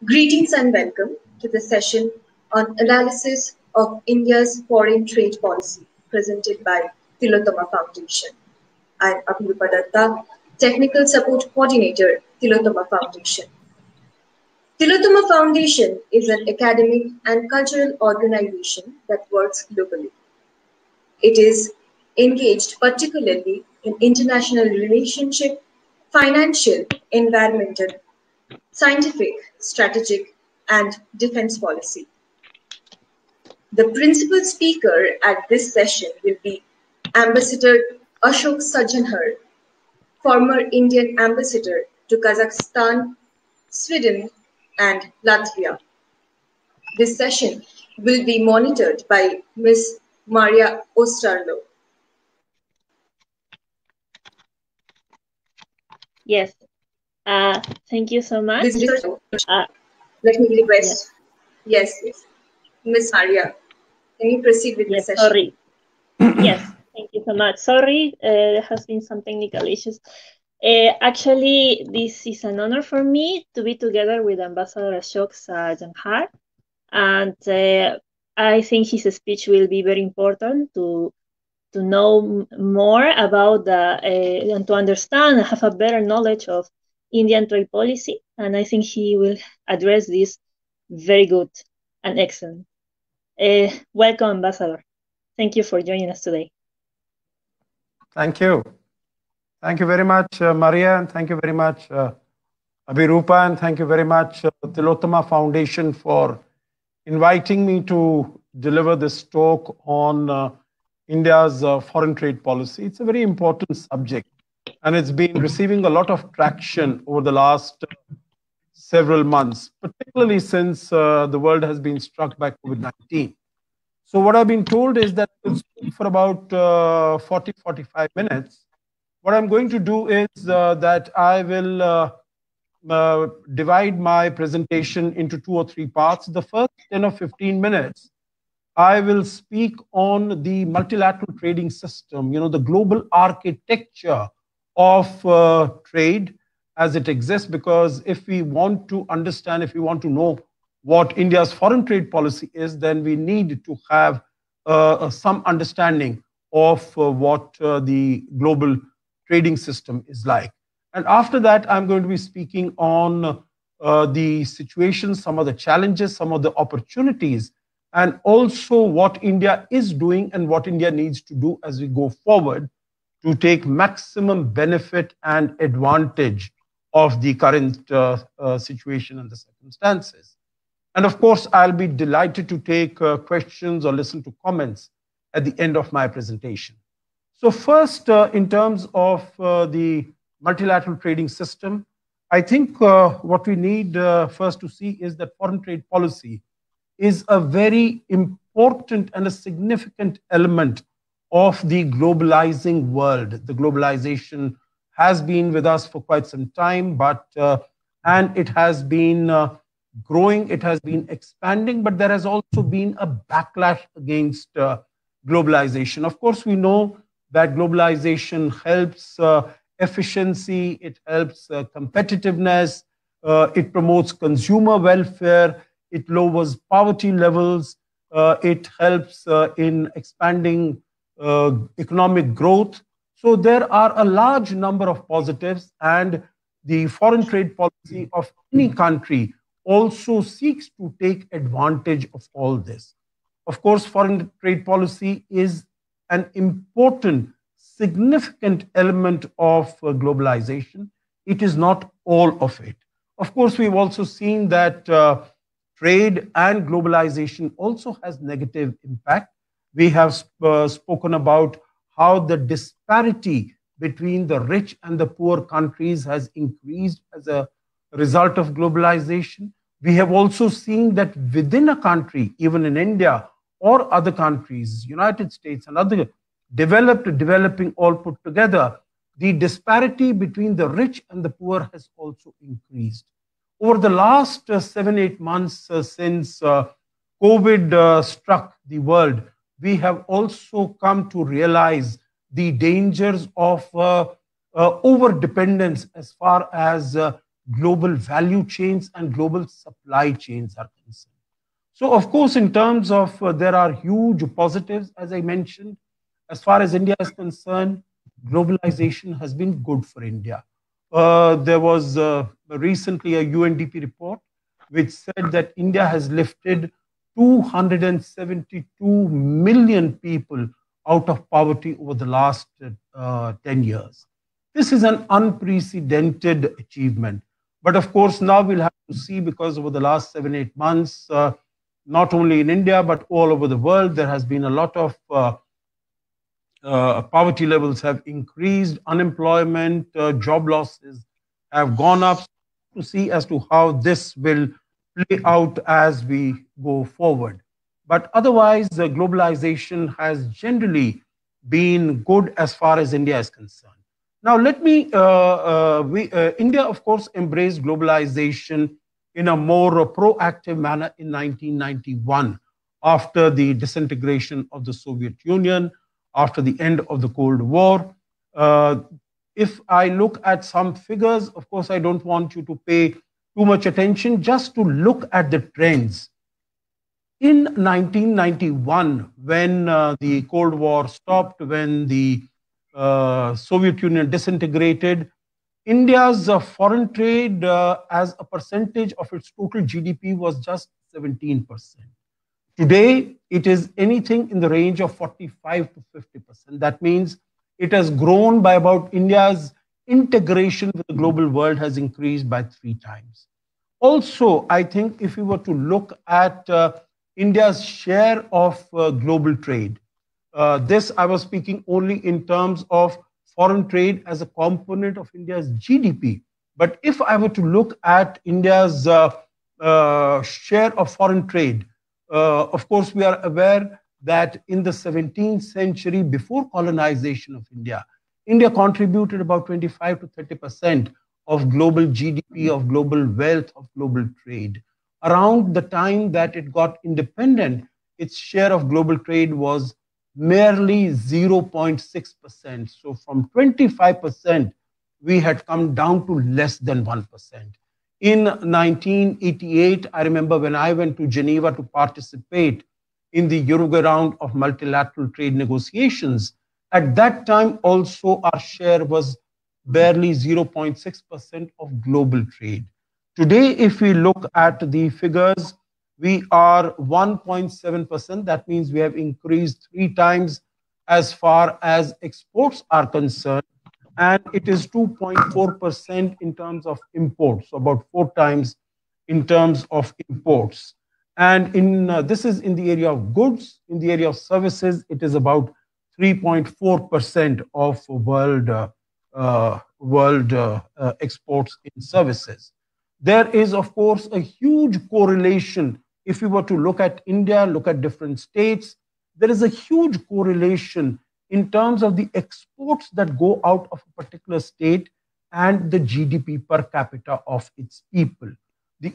Greetings and welcome to the session on analysis of India's foreign trade policy presented by Tillotoma Foundation. I am Abhirupa Datta, Technical Support Coordinator, Tillotoma Foundation. Tillotoma Foundation is an academic and cultural organization that works globally. It is engaged particularly in international relationship, financial, environmental, scientific, strategic, and defense policy. The principal speaker at this session will be Ambassador Ashok Sajjanhar, former Indian ambassador to Kazakhstan, Sweden, and Latvia. This session will be monitored by Ms. Maria Osterloh. Yes. Thank you so much. Let me request. Yes. Ms. Maria, can you proceed with the session? Sorry. Yes, thank you so much. Sorry, there has been some technical issues. Actually, this is an honor for me to be together with Ambassador Ashok Sajjanhar, and I think his speech will be very important to know more about and to understand and have a better knowledge of Indian trade policy, and I think he will address this very good and excellent. Welcome, Ambassador. Thank you for joining us today. Thank you. Thank you very much, Maria, and thank you very much, Abhirupa, and thank you very much, Tillotoma Foundation, for inviting me to deliver this talk on India's foreign trade policy. It's a very important subject, and it's been receiving a lot of traction over the last several months, particularly since the world has been struck by COVID-19. So what I've been told is that I'll speak for about 40-45 minutes. What I'm going to do is that I will divide my presentation into 2 or 3 parts. The first 10 or 15 minutes, I will speak on the multilateral trading system, the global architecture of trade as it exists, because if we want to understand, if we want to know what India's foreign trade policy is, then we need to have some understanding of what the global trading system is like. And after that, I'm going to be speaking on the situations, some of the challenges, some of the opportunities, and also what India is doing and what India needs to do as we go forward to take maximum benefit and advantage of the current situation and the circumstances. And of course, I'll be delighted to take questions or listen to comments at the end of my presentation. So first, in terms of the multilateral trading system, I think what we need first to see is that foreign trade policy is a very important and a significant element of the globalizing world. The globalization has been with us for quite some time, but and it has been growing, it has been expanding, but there has also been a backlash against globalization. Of course, we know that globalization helps efficiency, it helps competitiveness, it promotes consumer welfare, it lowers poverty levels, it helps in expanding economic growth. So there are a large number of positives, and the foreign trade policy of any country also seeks to take advantage of all this. Of course, foreign trade policy is an important, significant element of globalization. It is not all of it. Of course, we've also seen that trade and globalization also has negative impact. We have spoken about how the disparity between the rich and the poor countries has increased as a result of globalization. We have also seen that within a country, even in India or other countries, United States and other developing all put together, the disparity between the rich and the poor has also increased. Over the last 7-8 months since COVID struck the world, we have also come to realize the dangers of over-dependence as far as global value chains and global supply chains are concerned. So, of course, in terms of there are huge positives, as I mentioned. As far as India is concerned, globalization has been good for India. There was recently a UNDP report which said that India has lifted 272 million people out of poverty over the last 10 years. This is an unprecedented achievement. But of course, now we'll have to see, because over the last 7-8 months, not only in India, but all over the world, there has been a lot of poverty levels have increased, unemployment, job losses have gone up, to see as to how this will play out as we go forward. But otherwise, globalization has generally been good as far as India is concerned. Now, let me, India, of course, embraced globalization in a more proactive manner in 1991, after the disintegration of the Soviet Union, after the end of the Cold War. If I look at some figures, of course, I don't want you to pay too much attention, just to look at the trends. In 1991, when the Cold War stopped, when the Soviet Union disintegrated, India's foreign trade as a percentage of its total GDP was just 17%. Today, it is anything in the range of 45 to 50%. That means it has grown by about, India's integration with the global world has increased by 3 times. Also, I think if we were to look at India's share of global trade, this I was speaking only in terms of foreign trade as a component of India's GDP. But if I were to look at India's share of foreign trade, of course, we are aware that in the 17th century, before colonization of India, India contributed about 25 to 30% of global GDP, of global wealth, of global trade. Around the time that it got independent, its share of global trade was merely 0.6%. So from 25%, we had come down to less than 1%. In 1988, I remember when I went to Geneva to participate in the Uruguay Round of multilateral trade negotiations. At that time, also, our share was barely 0.6% of global trade. Today, if we look at the figures, we are 1.7%. That means we have increased 3 times as far as exports are concerned. And it is 2.4% in terms of imports, so about 4 times in terms of imports. And in this is in the area of goods. In the area of services, it is about 3.4% of world exports in services. There is, of course, a huge correlation. If we were to look at India, look at different states, there is a huge correlation in terms of the exports that go out of a particular state and the GDP per capita of its people. The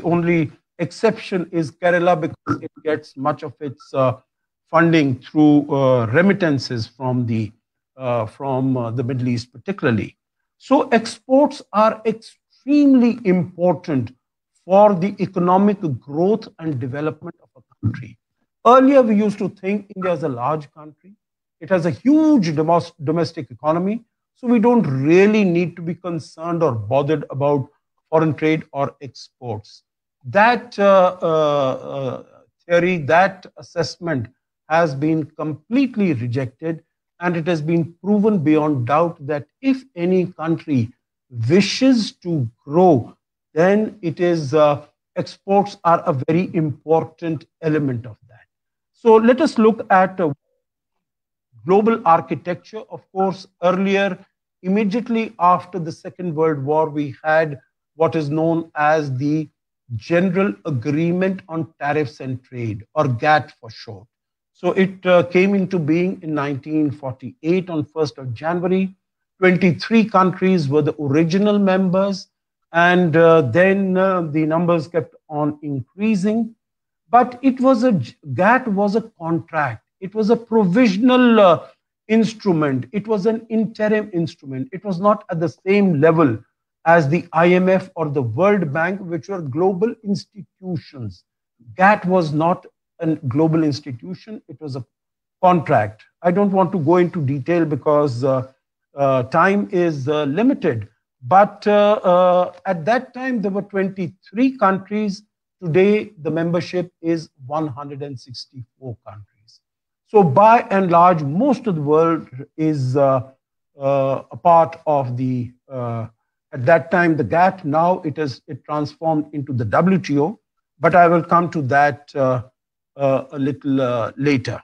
only exception is Kerala, because it gets much of its funding through remittances from the Middle East, particularly. So exports are extremely important for the economic growth and development of a country. Earlier, we used to think India is a large country. It has a huge domestic economy. So we don't really need to be concerned or bothered about foreign trade or exports. That theory, that assessment has been completely rejected. And it has been proven beyond doubt that if any country wishes to grow, then it is exports are a very important element of that. So let us look at global architecture. Of course, earlier, immediately after the Second World War, we had what is known as the General Agreement on Tariffs and Trade, or GATT for short. So it came into being in 1948 on 1st of January. 23 countries were the original members, and then the numbers kept on increasing. But it was GATT was a contract. It was a provisional instrument. It was an interim instrument. It was not at the same level as the IMF or the World Bank, which were global institutions. GATT was not a global institution, it was a contract. I don't want to go into detail because time is limited. But at that time, there were 23 countries. Today, the membership is 164 countries. So by and large, most of the world is a part of the, at that time, the GATT. Now it transformed into the WTO, but I will come to that a little later.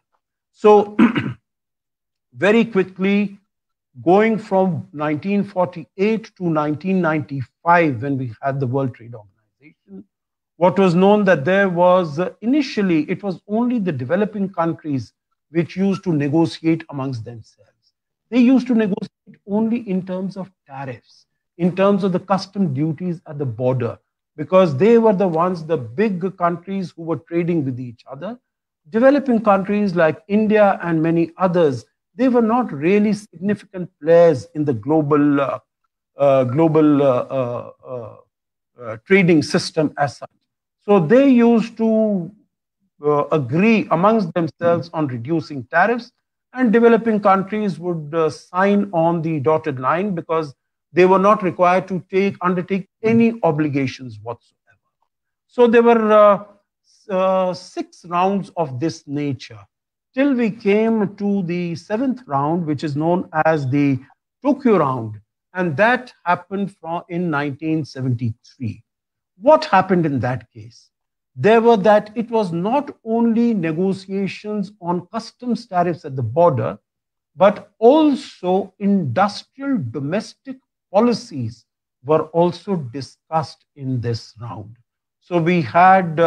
So very quickly, going from 1948 to 1995, when we had the World Trade Organization, what was known that there was initially, it was only the developing countries which used to negotiate amongst themselves. They used to negotiate only in terms of tariffs, in terms of the custom duties at the border, because they were the ones, the big countries who were trading with each other. Developing countries like India and many others, they were not really significant players in the global trading system as such. So they used to agree amongst themselves on reducing tariffs, and developing countries would sign on the dotted line because they were not required to undertake any obligations whatsoever. So there were 6 rounds of this nature till we came to the 7th round, which is known as the Tokyo Round, and that happened in 1973. What happened in that case? It was not only negotiations on customs tariffs at the border, but also industrial domestic policies were also discussed in this round. So we had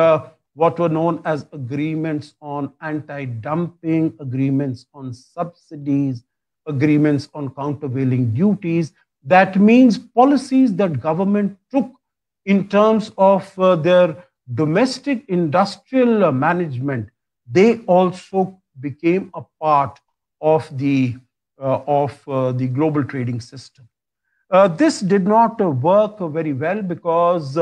what were known as agreements on anti-dumping, agreements on subsidies, agreements on countervailing duties. That means policies that government took in terms of their domestic industrial management. They also became a part of the global trading system. This did not work very well because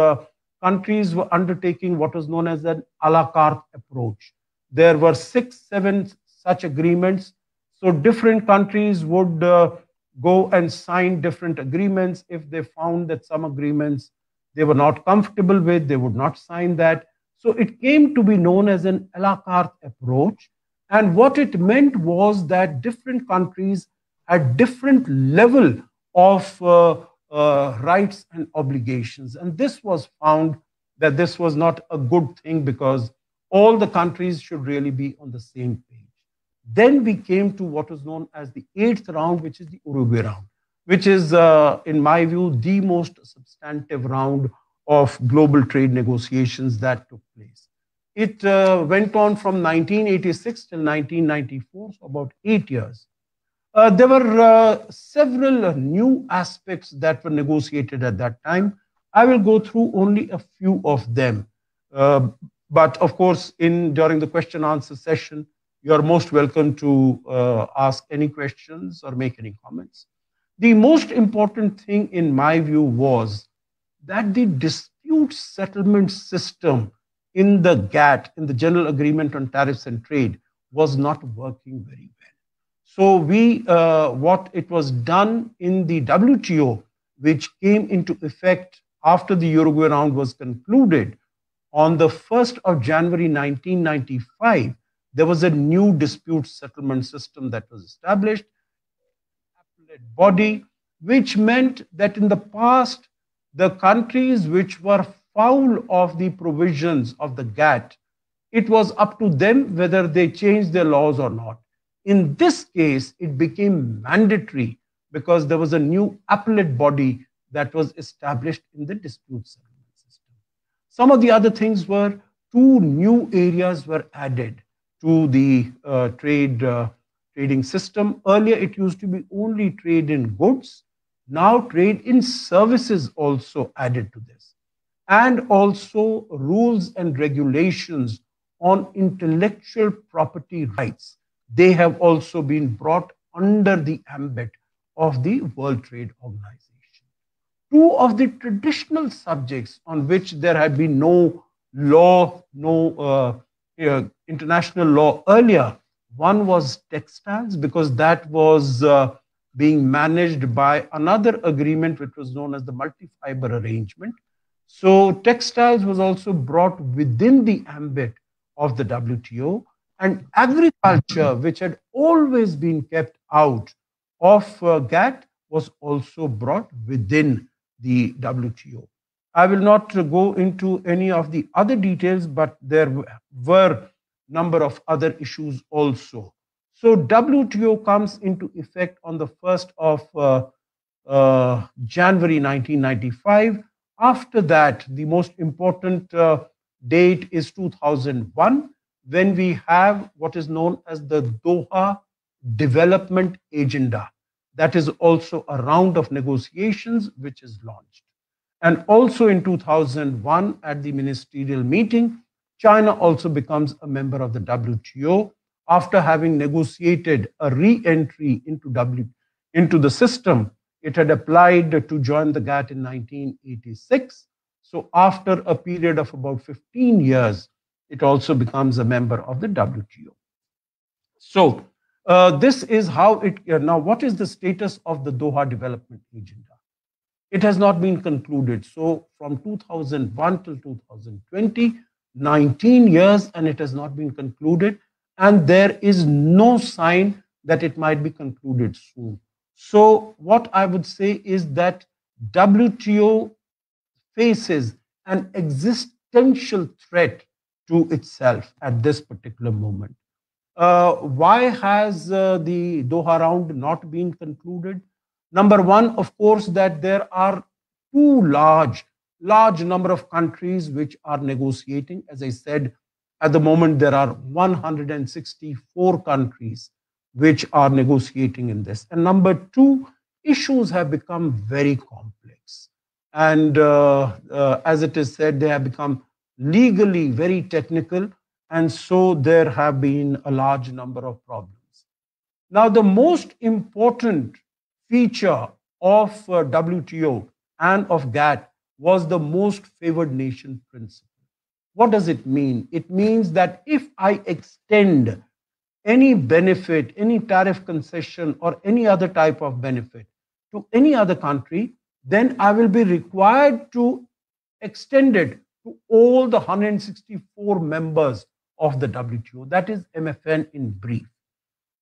countries were undertaking what was known as an a la carte approach. There were 6, 7 such agreements. So different countries would go and sign different agreements. If they found that some agreements they were not comfortable with, they would not sign that. So it came to be known as an a la carte approach. And what it meant was that different countries had different level of rights and obligations. And this was found that this was not a good thing because all the countries should really be on the same page. Then we came to what was known as the 8th round, which is the Uruguay Round, which is, in my view, the most substantive round of global trade negotiations that took place. It went on from 1986 till 1994, so about 8 years. There were several new aspects that were negotiated at that time. I will go through only a few of them. But of course, during the question answer session, you are most welcome to ask any questions or make any comments. The most important thing in my view was that the dispute settlement system in the GATT, in the General Agreement on Tariffs and Trade, was not working very well. So what it was done in the WTO, which came into effect after the Uruguay Round was concluded on the 1st of January 1995, there was a new dispute settlement system that was established, appellate body, which meant that in the past, the countries which were foul of the provisions of the GATT, it was up to them whether they changed their laws or not. In this case, it became mandatory because there was a new appellate body that was established in the dispute settlement system. Some of the other things were 2 new areas were added to the trading system. Earlier, it used to be only trade in goods. Now, trade in services also added to this. And also rules and regulations on intellectual property rights. They have also been brought under the ambit of the World Trade Organization. two of the traditional subjects on which there had been no law, no international law earlier. One was textiles, because that was being managed by another agreement which was known as the multi-fiber arrangement. So textiles was also brought within the ambit of the WTO, and agriculture, which had always been kept out of GATT, was also brought within the WTO. I will not go into any of the other details, but there were number of other issues also. So WTO comes into effect on the 1st of January 1995. After that, the most important date is 2001, when we have what is known as the Doha Development Agenda. That is also a round of negotiations which is launched. And also in 2001, at the ministerial meeting, China also becomes a member of the WTO after having negotiated a re-entry into the system. It had applied to join the GATT in 1986. So after a period of about 15 years, it also becomes a member of the WTO. So this is how it, now what is the status of the Doha Development Agenda? It has not been concluded. So from 2001 till 2020, 19 years, and it has not been concluded. And there is no sign that it might be concluded soon. So what I would say is that WTO faces an existential threat to itself at this particular moment. Why has the Doha round not been concluded? Number one, of course, that there are two large number of countries which are negotiating. As I said, at the moment, there are 164 countries which are negotiating in this. And number two, issues have become very complex. And as it is said, they have become legally very technical. And so there have been a large number of problems. Now, the most important feature of WTO and of GATT was the most favored nation principle. What does it mean? It means that if I extend any benefit, any tariff concession, or any other type of benefit to any other country, then I will be required to extend it to all the 164 members of the WTO. That is MFN in brief.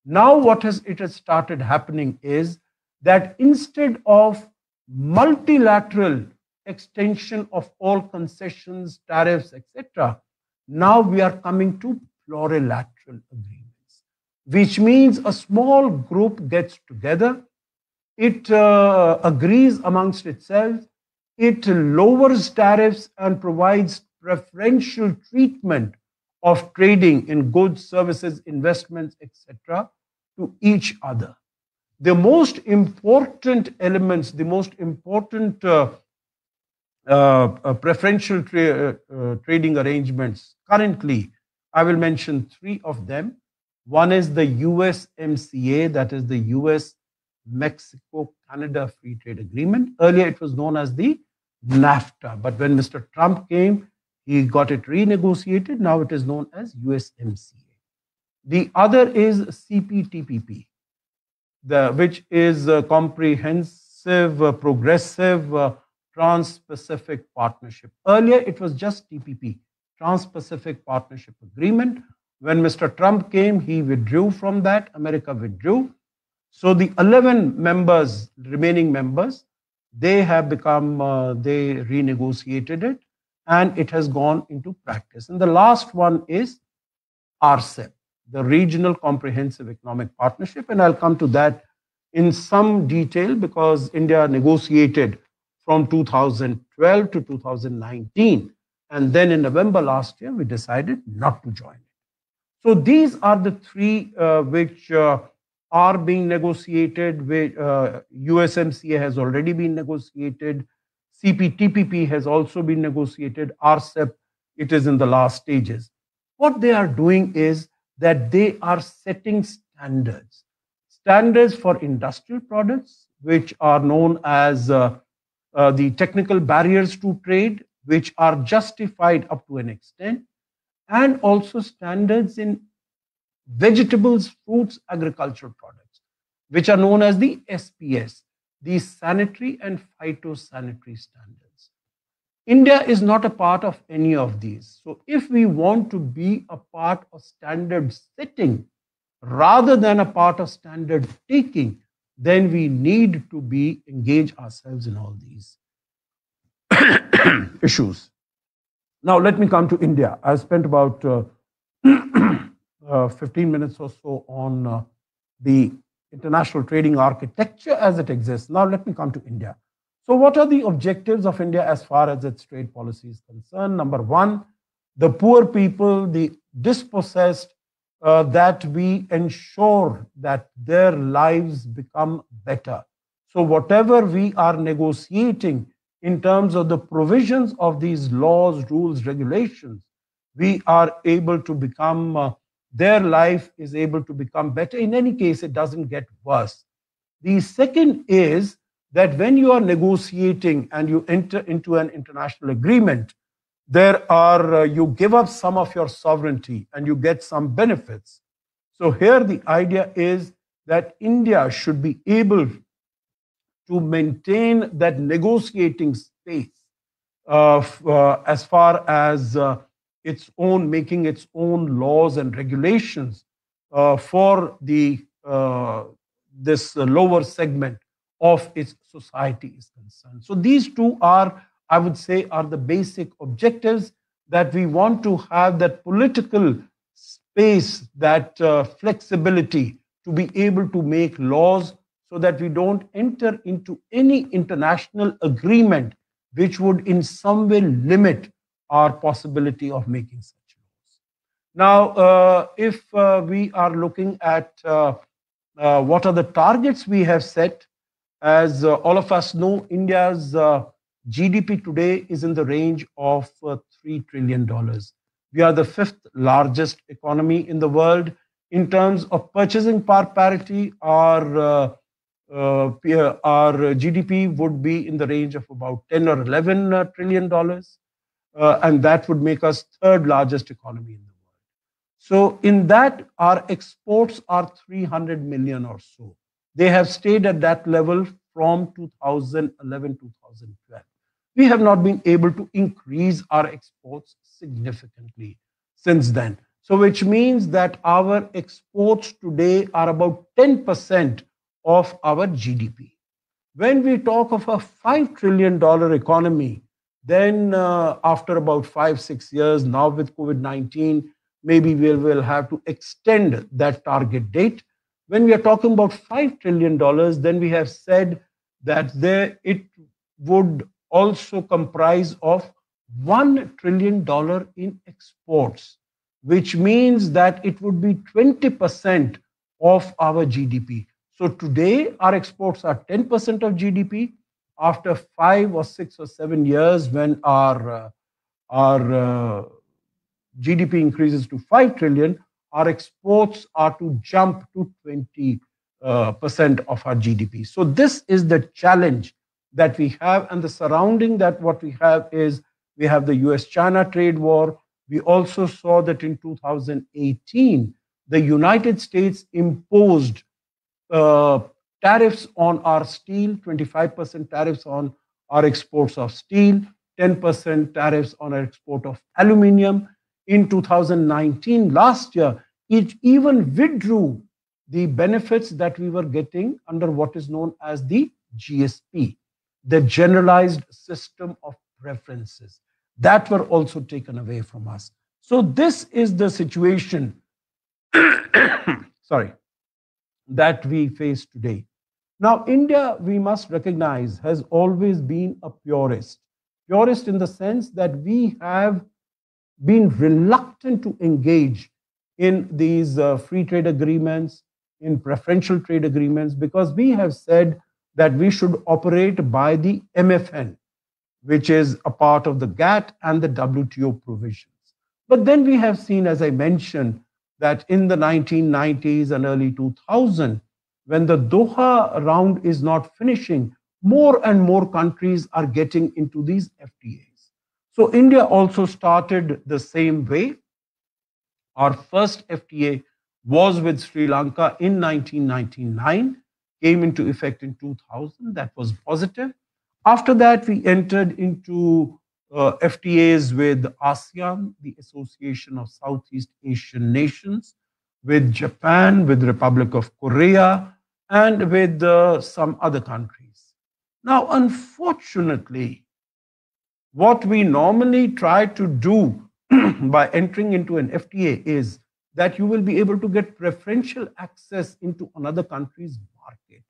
Now what has started happening is that instead of multilateral extension of all concessions, tariffs, etc., now we are coming to plurilateral agreements, which means a small group gets together, it agrees amongst itself, it lowers tariffs and provides preferential treatment of trading in goods, services, investments, etc., to each other. The most important elements, the most important preferential trading arrangements currently, I will mention three of them. One is the USMCA, that is the US-Mexico-Canada Free Trade Agreement. Earlier it was known as the NAFTA, but when Mr. Trump came, he got it renegotiated. Now it is known as USMCA. The other is CPTPP, which is a comprehensive, progressive, Trans-Pacific Partnership. Earlier, it was just TPP, Trans-Pacific Partnership Agreement. When Mr. Trump came, he withdrew from that. America withdrew. So the 11 members, remaining members, they have become, they renegotiated it, and it has gone into practice. And the last one is RCEP, the Regional Comprehensive Economic Partnership. And I'll come to that in some detail because India negotiated from 2012 to 2019. And then in November last year, we decided not to join it. So these are the three which are being negotiated. USMCA has already been negotiated. CPTPP has also been negotiated. RCEP, it is in the last stages. What they are doing is that they are setting standards for industrial products, which are known as the technical barriers to trade, which are justified up to an extent, and also standards in vegetables, fruits, agricultural products, which are known as the SPS, the sanitary and phytosanitary standards. India is not a part of any of these. So if we want to be a part of standard setting rather than a part of standard taking, then we need to engage ourselves in all these issues. Now, let me come to India. I spent about 15 minutes or so on the international trading architecture as it exists. Now, let me come to India. So what are the objectives of India as far as its trade policy is concerned? Number one, the poor people, the dispossessed, that we ensure that their lives become better. So whatever we are negotiating in terms of the provisions of these laws, rules, regulations, we are able to become, their life is able to become better. In any case, it doesn't get worse. The second is that when you are negotiating and you enter into an international agreement, you give up some of your sovereignty and you get some benefits. So here the idea is that India should be able to maintain that negotiating space as far as its own making its own laws and regulations for this lower segment of its society is concerned. So these two are, I would say, are the basic objectives, that we want to have that political space, that flexibility to be able to make laws, so that we don't enter into any international agreement which would in some way limit our possibility of making such laws. Now, if we are looking at what are the targets we have set, as all of us know, India's GDP today is in the range of $3 trillion. We are the 5th largest economy in the world. In terms of purchasing power parity, our GDP would be in the range of about 10 or 11 trillion dollars, and that would make us 3rd largest economy in the world. So in that, our exports are 300 million or so. They have stayed at that level from 2011 2012. We have not been able to increase our exports significantly since then. So which means that our exports today are about 10% of our GDP. When we talk of a $5 trillion economy, then after about 5-6 years, now with COVID-19, maybe we will have to extend that target date. When we are talking about $5 trillion, then we have said that it would also comprise of $1 trillion in exports, which means that it would be 20% of our GDP. So today, our exports are 10% of GDP. After 5 or 6 or 7 years, when our GDP increases to 5 trillion, our exports are to jump to 20% of our GDP. So this is the challenge that we have, and the surrounding that what we have is, we have the US-China trade war. We also saw that in 2018, the United States imposed tariffs on our steel, 25% tariffs on our exports of steel, 10% tariffs on our export of aluminium. In 2019, last year, it even withdrew the benefits that we were getting under what is known as the GSP, the Generalized System of Preferences, that were also taken away from us. So this is the situation sorry, that we face today. Now, India, we must recognize, has always been a purist. Purist in the sense that we have been reluctant to engage in these free trade agreements, in preferential trade agreements, because we have said that we should operate by the MFN, which is a part of the GATT and the WTO provisions. But then we have seen, as I mentioned, that in the 1990s and early 2000s, when the Doha round is not finishing, more and more countries are getting into these FTAs. So India also started the same way. Our first FTA was with Sri Lanka in 1999, came into effect in 2000. That was positive. After that, we entered into FTAs with ASEAN, the Association of Southeast Asian Nations, with Japan, with Republic of Korea, and with some other countries. Now, unfortunately, what we normally try to do by entering into an FTA is that you will be able to get preferential access into another country's market.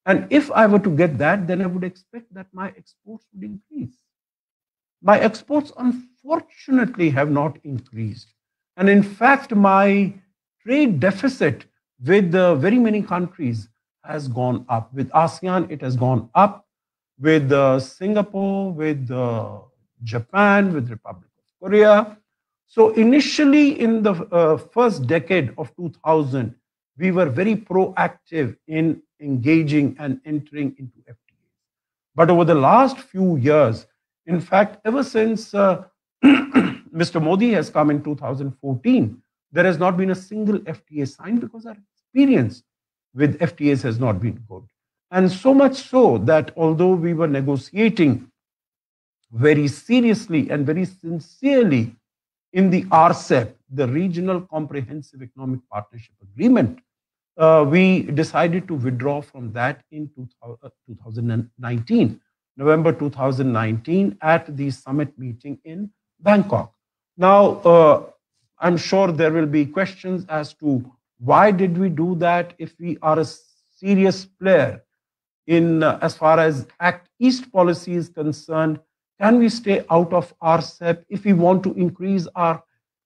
And if I were to get that, then I would expect that my exports would increase. My exports, unfortunately, have not increased. And in fact, my trade deficit with very many countries has gone up. With ASEAN, it has gone up. With Singapore, with Japan, with Republic of Korea. So initially, in the first decade of 2000, we were very proactive in engaging and entering into FTAs. But over the last few years, in fact, ever since Mr. Modi has come in 2014, there has not been a single FTA signed because our experience with FTAs has not been good. And so much so that although we were negotiating very seriously and very sincerely in the RCEP, the Regional Comprehensive Economic Partnership Agreement, we decided to withdraw from that in 2019, November 2019, at the summit meeting in Bangkok. Now, I'm sure there will be questions as to why did we do that if we are a serious player in as far as Act East policy is concerned. Can we stay out of RCEP if we want to increase our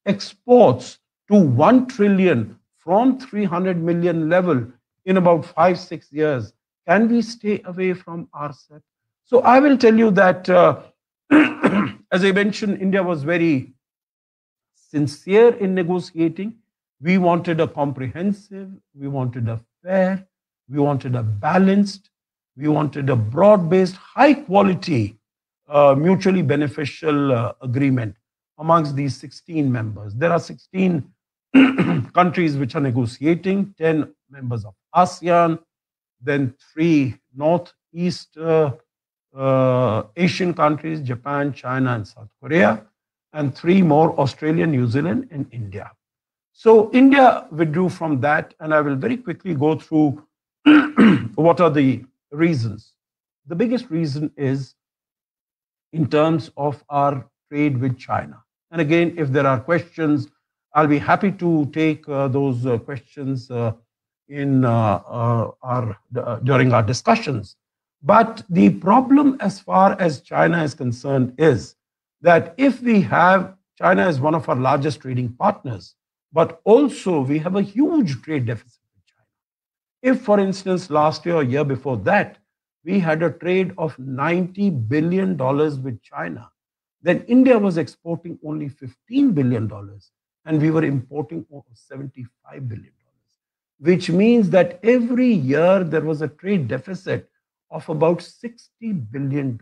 exports to 1 trillion from 300 million level in about 5-6 years? Can we stay away from RCEP? So I will tell you that, as I mentioned, India was very sincere in negotiating. We wanted a comprehensive, we wanted a fair, we wanted a balanced, we wanted a broad-based, high-quality, mutually beneficial agreement amongst these 16 members. There are 16 countries which are negotiating, 10 members of ASEAN, then 3 Northeast Asian countries, Japan, China, and South Korea, and 3 more, Australia, New Zealand, and India. So India withdrew from that, and I will very quickly go through what are the reasons. The biggest reason is in terms of our trade with China. And again, if there are questions, I'll be happy to take those questions during our discussions. But the problem as far as China is concerned is that if we have, China is one of our largest trading partners, but also we have a huge trade deficit with China. If, for instance, last year or year before that, we had a trade of $90 billion with China, then India was exporting only $15 billion and we were importing $75 billion, which means that every year there was a trade deficit of about $60 billion.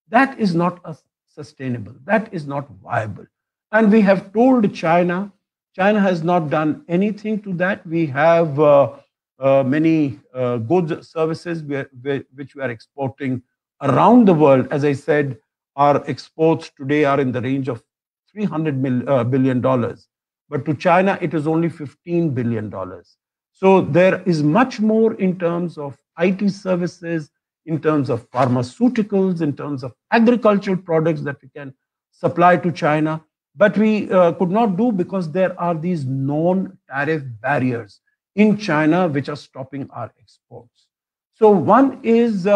That is not sustainable. That is not viable. And we have told China, China has not done anything to that. We have many goods, services which we are exporting around the world. As I said, our exports today are in the range of $300 billion. But to China, it is only $15 billion. So there is much more in terms of IT services, in terms of pharmaceuticals, in terms of agricultural products that we can supply to China. But we could not do because there are these non-tariff barriers in China which are stopping our exports. So one is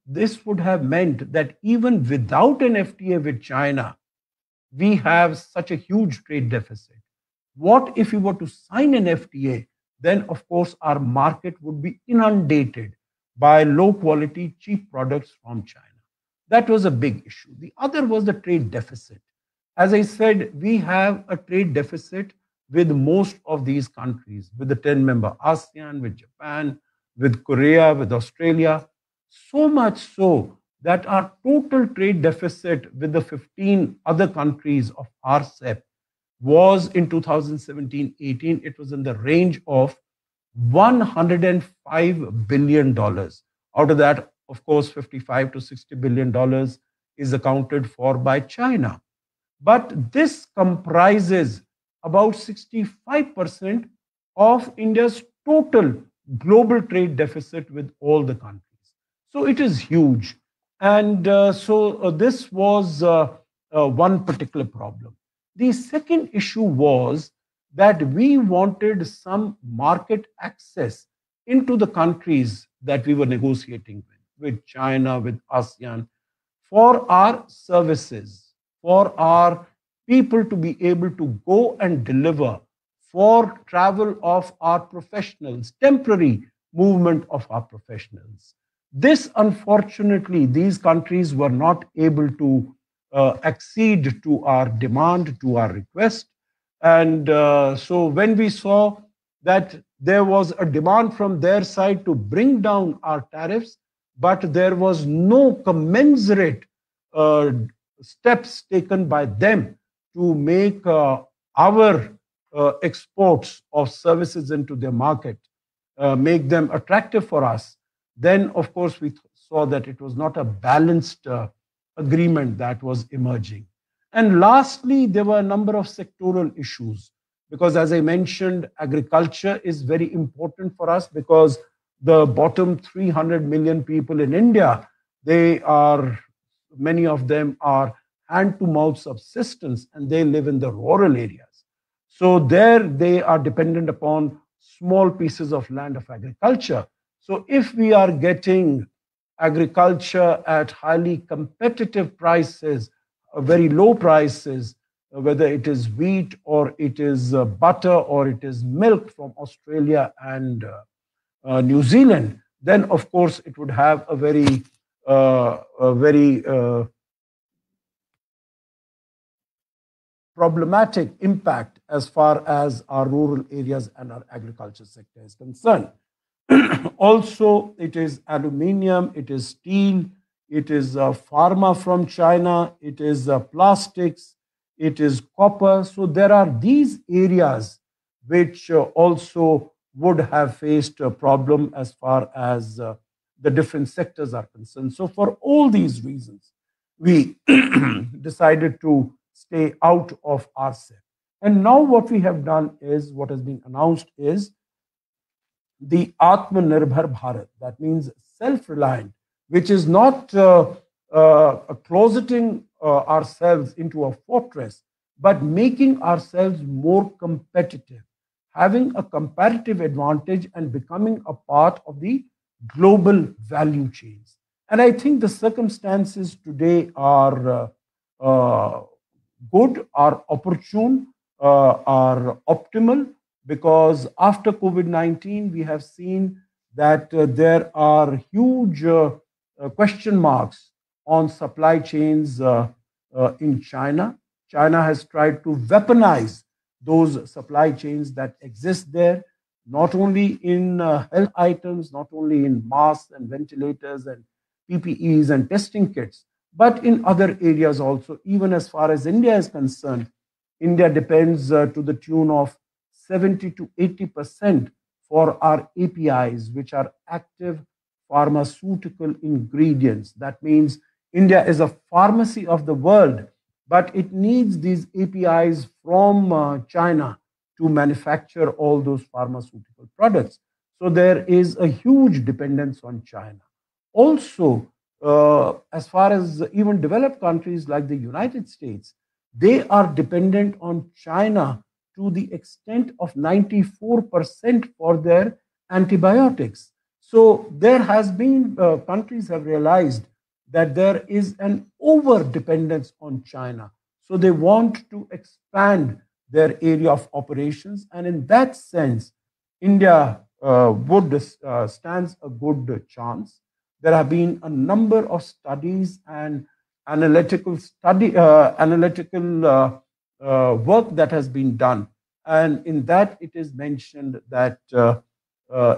this would have meant that even without an FTA with China, we have such a huge trade deficit. What if we were to sign an FTA? Then, of course, our market would be inundated by low quality, cheap products from China. That was a big issue. The other was the trade deficit. As I said, we have a trade deficit with most of these countries, with the 10-member ASEAN, with Japan, with Korea, with Australia. So much so that our total trade deficit with the 15 other countries of RCEP was in 2017-18, it was in the range of $105 billion. Out of that, of course, $55 to $60 billion is accounted for by China. But this comprises about 65% of India's total global trade deficit with all the countries. So it is huge. And this was one particular problem. The second issue was that we wanted some market access into the countries that we were negotiating with China, with ASEAN, for our services, for our people to be able to go and deliver, for travel of our professionals, temporary movement of our professionals. This, unfortunately, these countries were not able to accede to our demand, to our request. And so when we saw that there was a demand from their side to bring down our tariffs, but there was no commensurate steps taken by them to make our exports of services into their market, make them attractive for us, then of course we saw that it was not a balanced agreement that was emerging. And lastly, there were a number of sectoral issues, because as I mentioned, agriculture is very important for us, because the bottom 300 million people in India, many of them are hand-to-mouth subsistence, and they live in the rural areas. So there they are dependent upon small pieces of land of agriculture. So if we are getting agriculture at highly competitive prices, very low prices, whether it is wheat or it is butter or it is milk from Australia and New Zealand, then of course it would have a very problematic impact as far as our rural areas and our agriculture sector is concerned. Also, it is aluminium, it is steel, it is pharma from China, it is plastics, it is copper. So there are these areas which also would have faced a problem as far as the different sectors are concerned. So for all these reasons, we decided to stay out of RCEP. And now what we have done is, what has been announced is the Atmanirbhar Bharat, that means self-reliant, which is not closeting ourselves into a fortress, but making ourselves more competitive, having a comparative advantage and becoming a part of the global value chains. And I think the circumstances today are good, are opportune, are optimal, because after COVID-19, we have seen that there are huge question marks on supply chains in China. China has tried to weaponize those supply chains that exist there, not only in health items, not only in masks and ventilators and PPEs and testing kits, but in other areas also. Even as far as India is concerned, India depends to the tune of 70 to 80% for our APIs, which are active pharmaceutical ingredients. That means India is a pharmacy of the world, but it needs these APIs from China to manufacture all those pharmaceutical products. So there is a huge dependence on China. Also, as far as even developed countries like the United States, they are dependent on China to the extent of 94% for their antibiotics. So there has been, countries have realized that there is an over dependence on China. So they want to expand their area of operations. And in that sense, India stands a good chance. There have been a number of studies and analytical work that has been done. And in that, it is mentioned that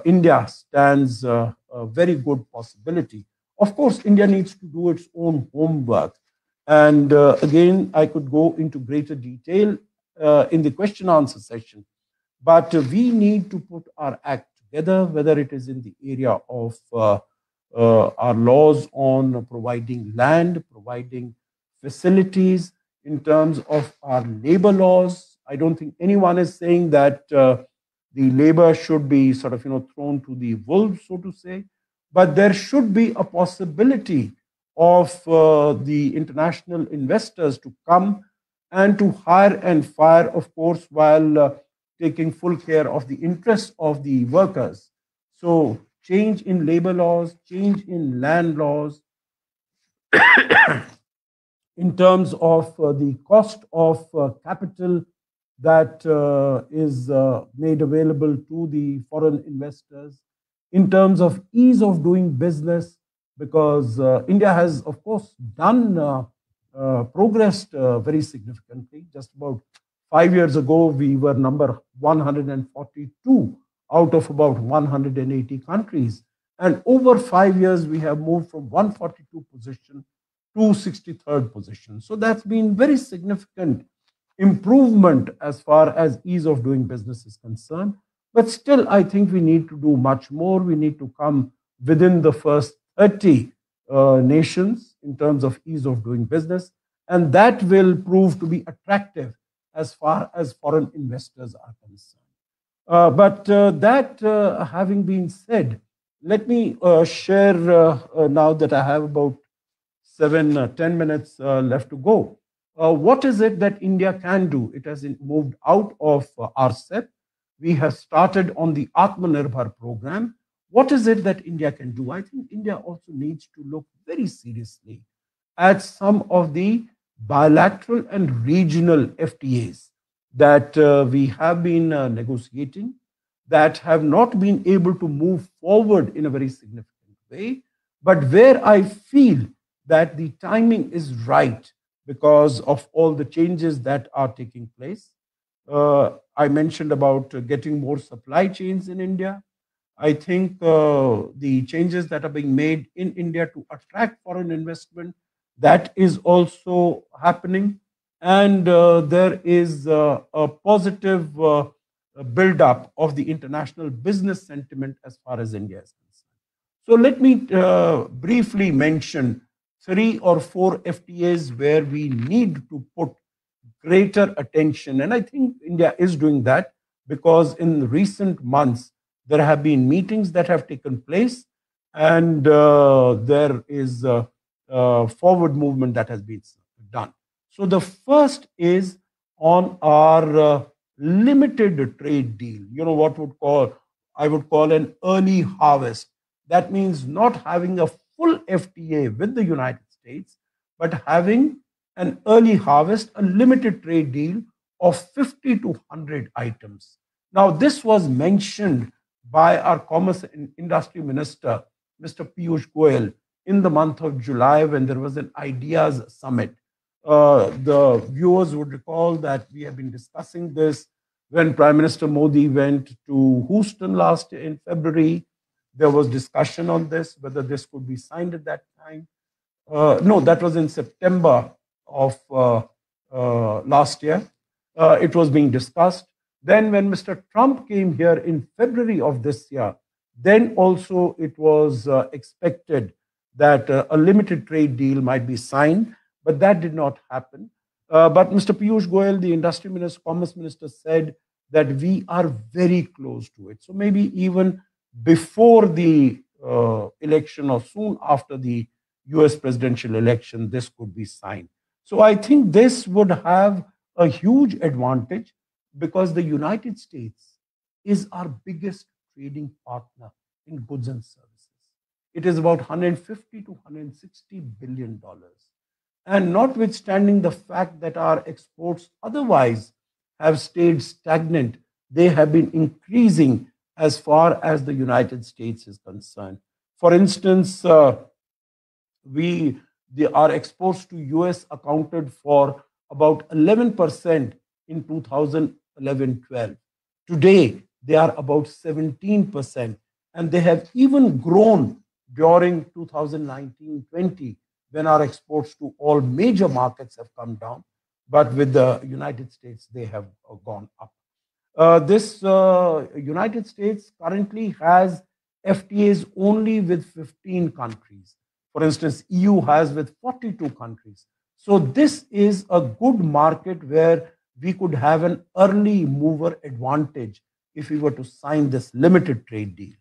India stands a very good possibility Of course, India needs to do its own homework. And again, I could go into greater detail in the question answer session. But we need to put our act together, whether it is in the area of our laws on providing land, providing facilities, in terms of our labor laws. I don't think anyone is saying that the labor should be sort of thrown to the wolves, so to say, but there should be a possibility of the international investors to come and to hire and fire, of course, while taking full care of the interests of the workers. So change in labor laws, change in land laws, in terms of the cost of capital that is made available to the foreign investors, in terms of ease of doing business, because India has, of course, progressed very significantly. Just about 5 years ago, we were number 142 out of about 180 countries. And over 5 years, we have moved from 142 position to 63rd position. So that's been very significant improvement as far as ease of doing business is concerned. But still, I think we need to do much more. We need to come within the first 30 nations in terms of ease of doing business. And that will prove to be attractive as far as foreign investors are concerned. But that having been said, let me share now that I have about 10 minutes left to go. What is it that India can do? It has moved out of RCEP. We have started on the Atmanirbhar program. What is it that India can do? I think India also needs to look very seriously at some of the bilateral and regional FTAs that we have been negotiating, that have not been able to move forward in a very significant way, but where I feel that the timing is right because of all the changes that are taking place. I mentioned about getting more supply chains in India. I think the changes that are being made in India to attract foreign investment, that is also happening. And there is a positive build-up of the international business sentiment as far as India is concerned. So let me briefly mention 3 or 4 FTAs where we need to put greater attention. And I think India is doing that because in recent months, there have been meetings that have taken place and there is forward movement that has been done. So the first is on our limited trade deal, what I would call an early harvest. That means not having a full FTA with the United States, but having an early harvest, a limited trade deal of 50 to 100 items. Now, this was mentioned by our Commerce and Industry Minister, Mr. Piyush Goyal, in the month of July when there was an Ideas Summit. The viewers would recall that we have been discussing this when Prime Minister Modi went to Houston last year in February. There was discussion on this, whether this could be signed at that time. No, that was in September of last year. It was being discussed. Then when Mr. Trump came here in February of this year, then also it was expected that a limited trade deal might be signed, but that did not happen. But Mr. Piyush Goyal, the Industry Minister, Commerce Minister, said that we are very close to it. So maybe even before the election or soon after the US presidential election, this could be signed. So I think this would have a huge advantage because the United States is our biggest trading partner in goods and services. It is about $150 to $160 billion. And notwithstanding the fact that our exports otherwise have stayed stagnant, they have been increasing as far as the United States is concerned. For instance, our exports to US accounted for about 11% in 2011-12. Today, they are about 17%, and they have even grown during 2019-20, when our exports to all major markets have come down, but with the United States, they have gone up. This United States currently has FTAs only with 15 countries. For instance, EU has with 42 countries. So this is a good market where we could have an early mover advantage if we were to sign this limited trade deal.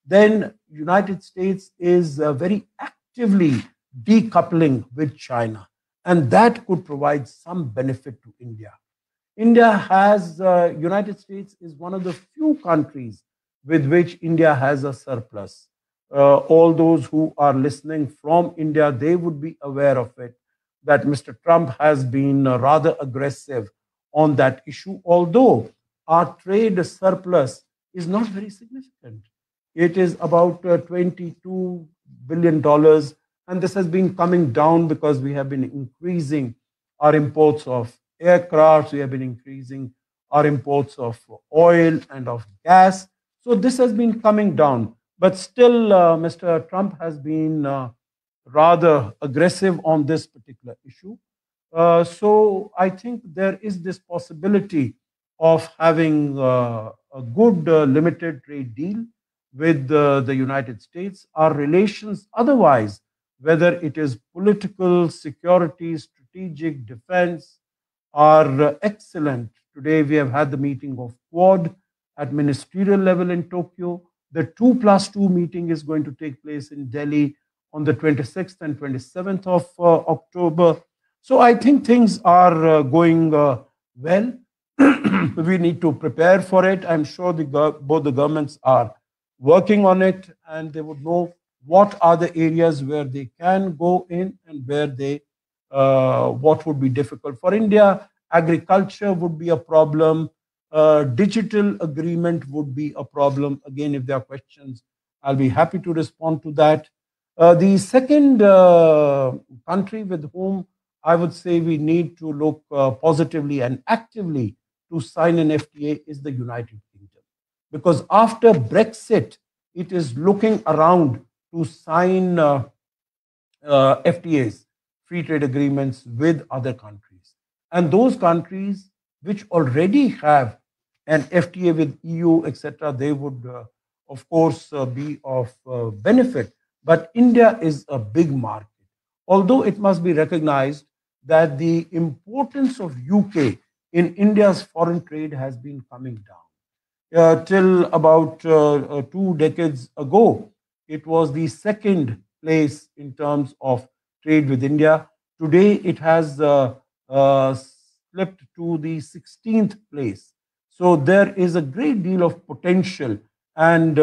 Then United States is very actively decoupling with China, and that could provide some benefit to India. India has, United States is one of the few countries with which India has a surplus. All those who are listening from India, they would be aware of it, that Mr. Trump has been rather aggressive on that issue, although our trade surplus is not very significant. It is about $22 billion, and this has been coming down because we have been increasing our imports of aircrafts, we have been increasing our imports of oil and of gas. So this has been coming down. But still, Mr. Trump has been rather aggressive on this particular issue. So I think there is this possibility of having a good limited trade deal with the United States. Our relations otherwise, whether it is political, security, strategic, defense, are excellent. Today we have had the meeting of Quad at ministerial level in Tokyo. The 2+2 meeting is going to take place in Delhi on the 26th and 27th of October. So I think things are going well. We need to prepare for it. I'm sure both the governments are working on it, and they would know what are the areas where they can go in and where they what would be difficult. For India, agriculture would be a problem. Digital agreement would be a problem. Again, if there are questions, I'll be happy to respond to that. The second country with whom I would say we need to look positively and actively to sign an FTA is the United Kingdom. Because after Brexit, it is looking around to sign FTAs, free trade agreements with other countries. And those countries which already have an FTA with EU, etc., they would, of course, be of benefit. But India is a big market. Although it must be recognized that the importance of UK in India's foreign trade has been coming down. Till about 2 decades ago, it was the second place in terms of trade with India. Today, it has slipped to the 16th place. So there is a great deal of potential and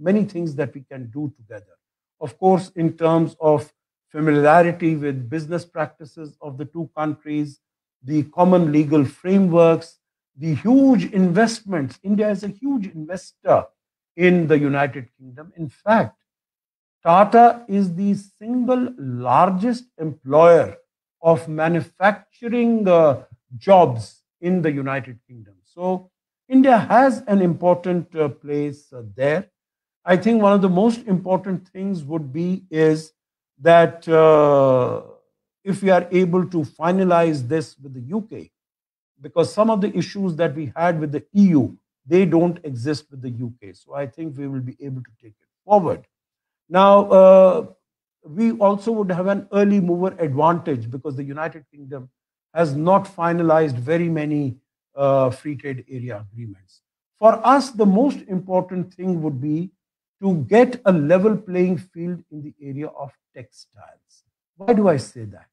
many things that we can do together. Of course, in terms of familiarity with business practices of the two countries, the common legal frameworks, the huge investments. India is a huge investor in the United Kingdom. In fact, Tata is the single largest employer of manufacturing jobs in the United Kingdom. So India has an important place there. I think one of the most important things would be is that if we are able to finalize this with the UK, because some of the issues that we had with the EU, they don't exist with the UK. So I think we will be able to take it forward. Now, we also would have an early mover advantage because the United Kingdom has not finalized very many free trade area agreements. For us, the most important thing would be to get a level playing field in the area of textiles. Why do I say that?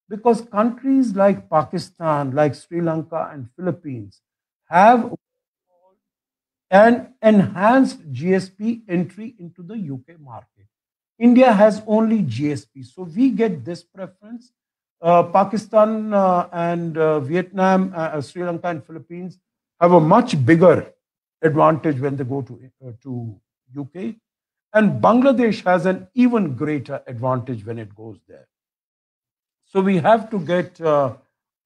Because countries like Pakistan, like Sri Lanka and Philippines have an enhanced GSP entry into the UK market. India has only GSP, so we get this preference. Pakistan and Vietnam, Sri Lanka and Philippines have a much bigger advantage when they go to UK. And Bangladesh has an even greater advantage when it goes there. So we have to get a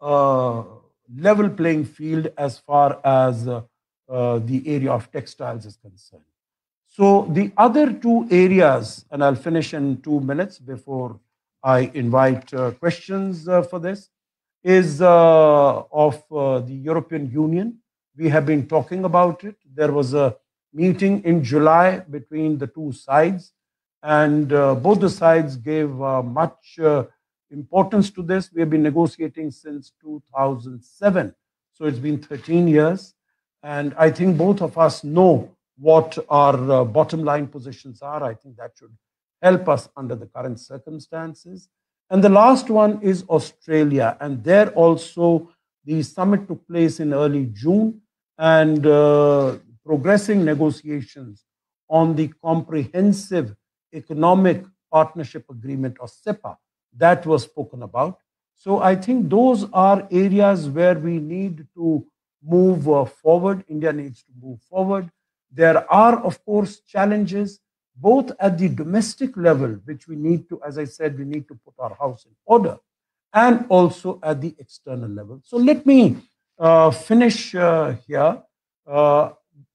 level playing field as far as the area of textiles is concerned. So the other two areas, and I'll finish in 2 minutes before I invite questions for this, is of the European Union. We have been talking about it. There was a meeting in July between the two sides, and both the sides gave much importance to this. We have been negotiating since 2007, so it's been 13 years, and I think both of us know what our bottom line positions are. I think that should help us under the current circumstances. And the last one is Australia, and there also the summit took place in early June, and progressing negotiations on the Comprehensive Economic Partnership Agreement, or CEPA, that was spoken about. So I think those are areas where we need to move forward. India needs to move forward. There are, of course, challenges both at the domestic level, which we need to, as I said, we need to put our house in order, and also at the external level. So let me finish here.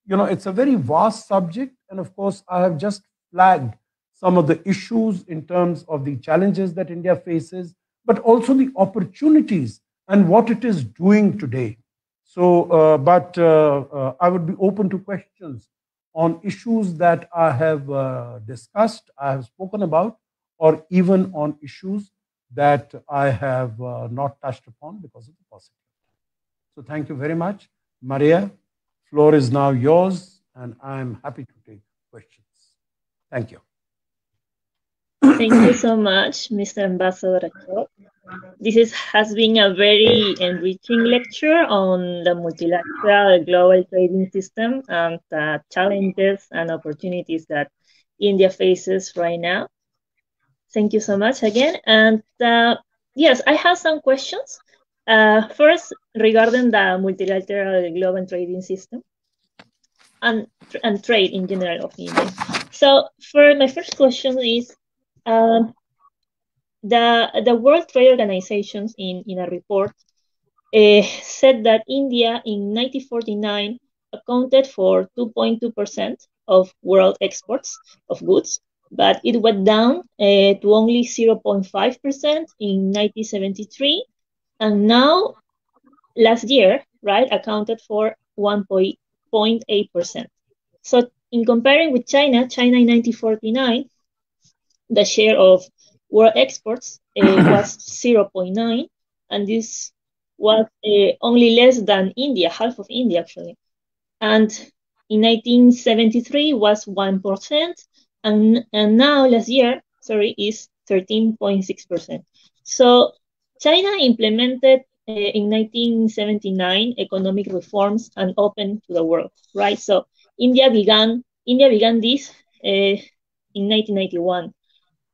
It's a very vast subject, and of course, I have just flagged some of the issues in terms of the challenges that India faces, but also the opportunities and what it is doing today. So, I would be open to questions on issues that I have discussed, I have spoken about, or even on issues that I have not touched upon because of the paucity. So thank you very much. Maria, floor is now yours, and I'm happy to take questions. Thank you. Thank you so much, Mr. Ambassador Ashok. This has been a very enriching lecture on the multilateral global trading system and the challenges and opportunities that India faces right now. Thank you so much again. And yes, I have some questions. First, regarding the multilateral global trading system and trade in general of India. So, for my first question is, the World Trade Organization in a report said that India in 1949 accounted for 2.2% of world exports of goods, but it went down to only 0.5% in 1973, and now last year, right, accounted for 1.8%. So in comparing with China in 1949, the share of world exports was 0.9, and this was only less than India, half of India actually. And in 1973 was 1%, and now last year, is 13.6%. So China implemented in 1979 economic reforms and opened to the world, right? So India began this in 1991.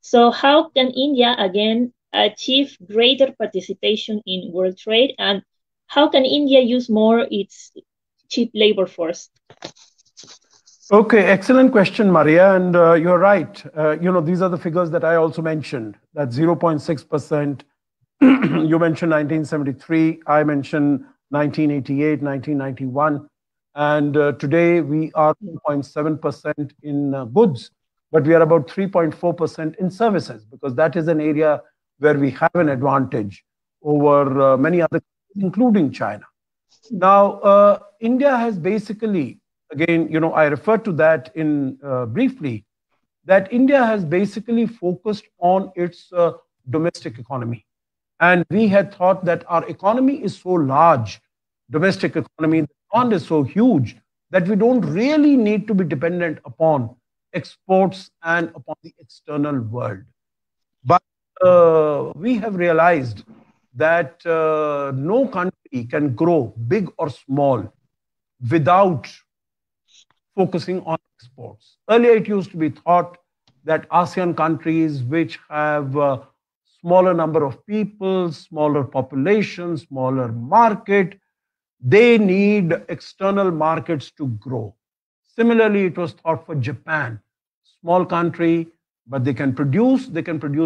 So how can India again achieve greater participation in world trade, and how can India use more its cheap labor force? Okay, excellent question, Maria, and you're right. These are the figures that I also mentioned, that 0.6%. You mentioned 1973, I mentioned 1988, 1991, and today we are 2.7% in goods, but we are about 3.4% in services, because that is an area where we have an advantage over many other countries, including China. Now, India has basically, again, I referred to that in briefly, that India has basically focused on its domestic economy. And we had thought that our economy is so large, domestic economy, the demand is so huge, that we don't really need to be dependent upon exports and upon the external world. But we have realized that no country can grow, big or small, without focusing on exports. Earlier, it used to be thought that ASEAN countries, which have smaller number of people, smaller population, smaller market, they need external markets to grow. Similarly, it was thought for Japan, small country, but they can produce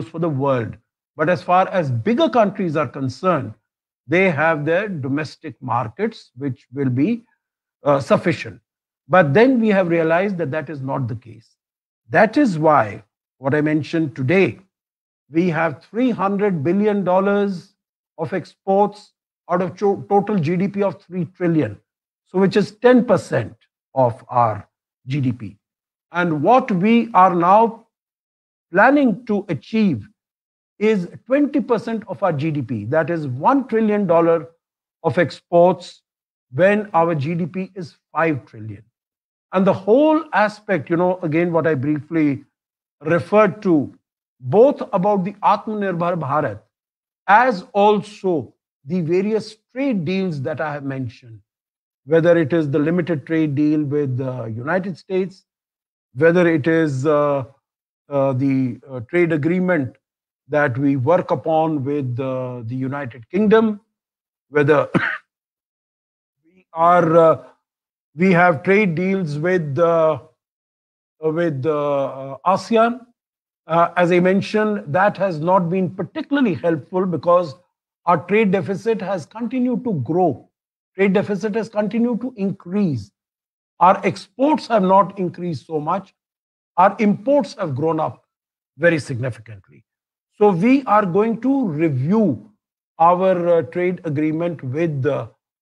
for the world. But as far as bigger countries are concerned, they have their domestic markets, which will be sufficient. But then we have realized that that is not the case. That is why, what I mentioned today, we have $300 billion of exports out of total GDP of 3 trillion. So which is 10% of our GDP. And what we are now planning to achieve is 20% of our GDP. That is $1 trillion of exports when our GDP is 5 trillion. And the whole aspect, again, what I briefly referred to, both about the Atmanirbhar Bharat as also the various trade deals that I have mentioned, whether it is the limited trade deal with the United States, whether it is the trade agreement that we work upon with the United Kingdom, whether we have trade deals with ASEAN. As I mentioned, that has not been particularly helpful because our trade deficit has continued to grow. Trade deficit has continued to increase. Our exports have not increased so much. Our imports have grown up very significantly. So we are going to review our trade agreement with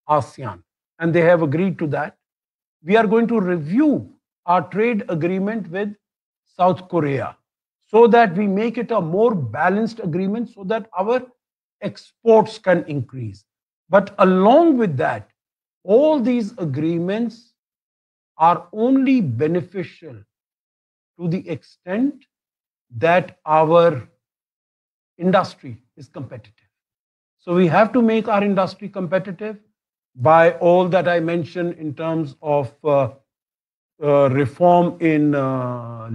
ASEAN, and they have agreed to that. We are going to review our trade agreement with South Korea so that we make it a more balanced agreement so that our exports can increase. But along with that, all these agreements are only beneficial to the extent that our industry is competitive. So we have to make our industry competitive by all that I mentioned in terms of reform in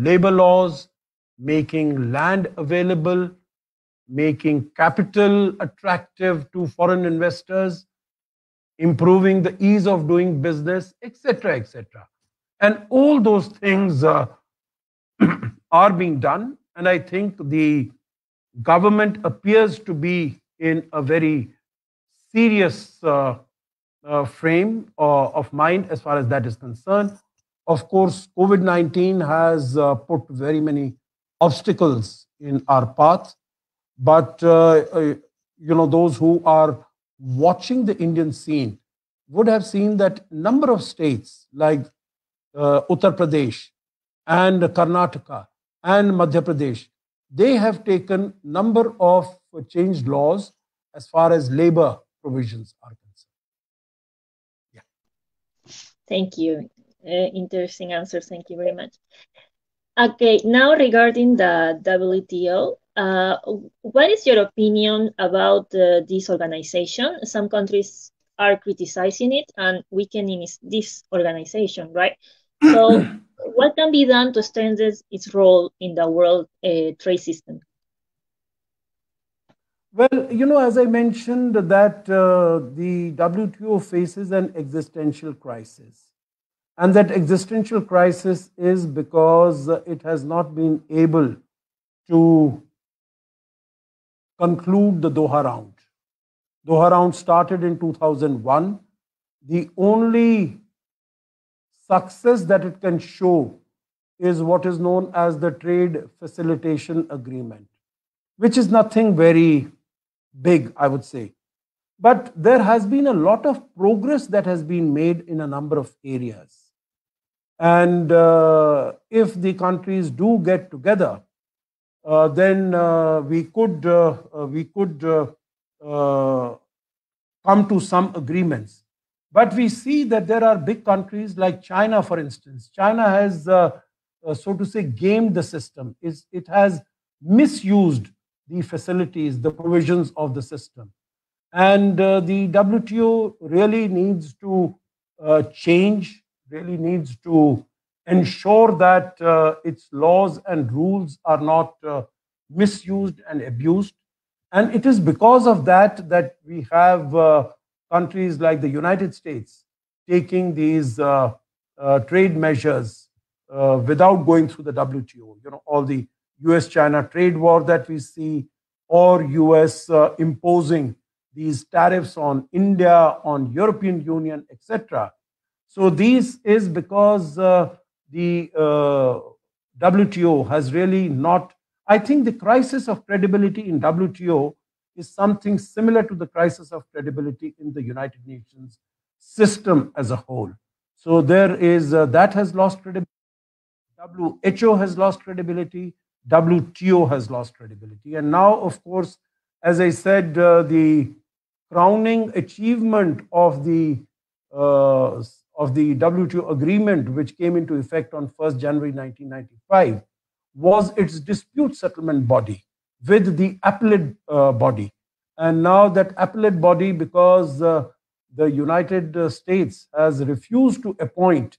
labor laws, making land available, making capital attractive to foreign investors, improving the ease of doing business, etc., etc. And all those things are being done. And I think the government appears to be in a very serious frame of mind as far as that is concerned. Of course, COVID-19 has put very many obstacles in our path. But, those who are watching the Indian scene would have seen that number of states like Uttar Pradesh and Karnataka and Madhya Pradesh, they have taken number of changed laws as far as labor provisions are concerned. Yeah. Thank you. Interesting answers. Thank you very much. Okay, now regarding the WTO, what is your opinion about this organization? Some countries are criticizing it and weakening this organization, right? So what can be done to strengthen its role in the world trade system? Well, as I mentioned, that the WTO faces an existential crisis. And that existential crisis is because it has not been able to conclude the Doha Round. Doha Round started in 2001. The only success that it can show is what is known as the Trade Facilitation Agreement, which is nothing very big, I would say. But there has been a lot of progress that has been made in a number of areas. And if the countries do get together, then we could come to some agreements. But we see that there are big countries like China, for instance. China has, so to say, gamed the system. It has misused the facilities, the provisions of the system. And the WTO really needs to change, really needs to ensure that its laws and rules are not misused and abused. And it is because of that that we have countries like the United States taking these trade measures without going through the WTO. All the US-China trade war that we see, or US imposing these tariffs on India, on European Union, etc. So this is because the WTO has really not, I think the crisis of credibility in WTO is something similar to the crisis of credibility in the United Nations system as a whole. So there is, that has lost credibility, WHO has lost credibility, WTO has lost credibility. And now, of course, as I said, the crowning achievement uh, of the WTO agreement, which came into effect on 1st January 1995, was its dispute settlement body with the appellate body. And now that appellate body, because the United States has refused to appoint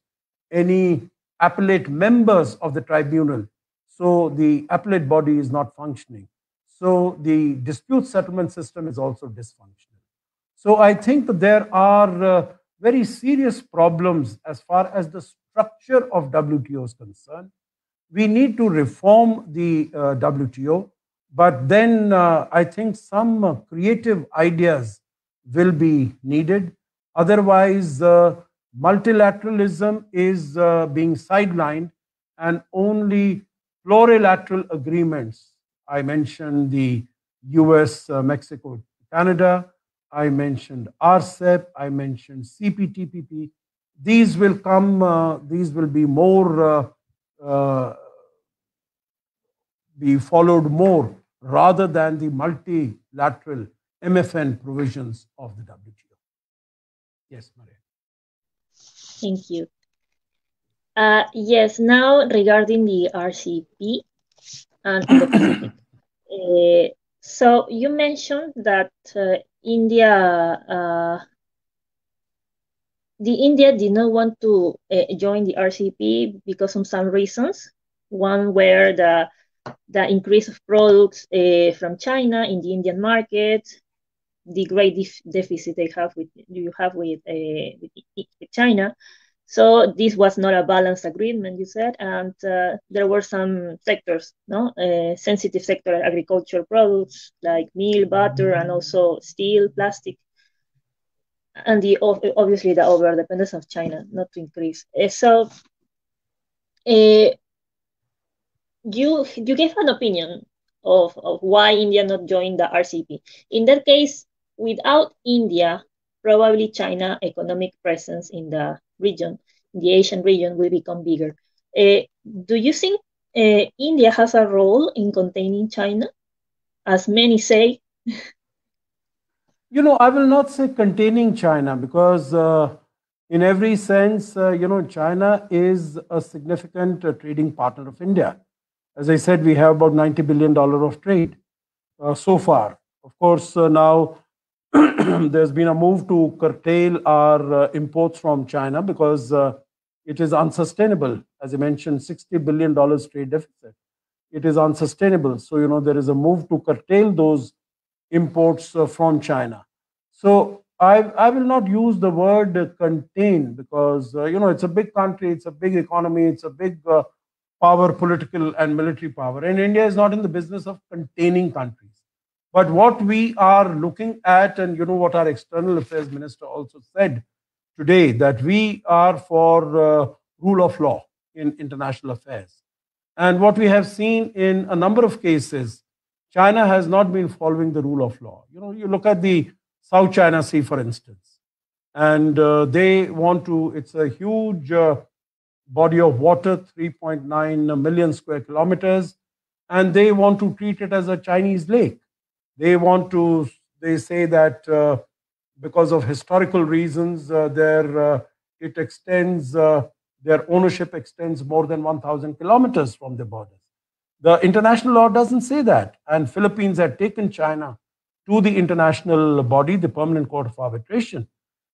any appellate members of the tribunal, so the appellate body is not functioning. So the dispute settlement system is also dysfunctional. So I think that there are very serious problems as far as the structure of WTO is concerned. We need to reform the WTO, but then I think some creative ideas will be needed. Otherwise, multilateralism is being sidelined, and only plurilateral agreements. I mentioned the US, Mexico, Canada. I mentioned RCEP. I mentioned CPTPP. These will come. These will be more be followed more rather than the multilateral MFN provisions of the WTO. Yes, Maria. Thank you. Yes, now regarding the RCEP and the Pacific. So you mentioned that India did not want to join the RCEP because of some reasons. One were the increase of products from China in the Indian market, the great deficit you have with China. So this was not a balanced agreement, you said, and there were some sectors, sensitive sector, agricultural products like meal, butter, and also steel, plastic, and obviously the over dependence of China not to increase. You gave an opinion of why India not joined the RCEP. In that case, without India, probably China economic presence in the region, in the Asian region, will become bigger. Do you think India has a role in containing China, as many say? I will not say containing China because in every sense, China is a significant trading partner of India. As I said, we have about $90 billion of trade so far. Of course, now there's been a move to curtail our imports from China because it is unsustainable. As I mentioned, $60 billion trade deficit. It is unsustainable. So, there is a move to curtail those imports from China. So I will not use the word contain because, it's a big country, it's a big economy, it's a big power, political and military power. And India is not in the business of containing countries. But what we are looking at, and what our External Affairs Minister also said today, that we are for rule of law in international affairs. And what we have seen in a number of cases, China has not been following the rule of law. You look at the South China Sea, for instance, and they want to, it's a huge body of water, 3.9 million square kilometers, and they want to treat it as a Chinese lake. They say that because of historical reasons, their ownership extends more than 1,000 kilometers from the borders. The international law doesn't say that. And Philippines had taken China to the international body, the Permanent Court of Arbitration.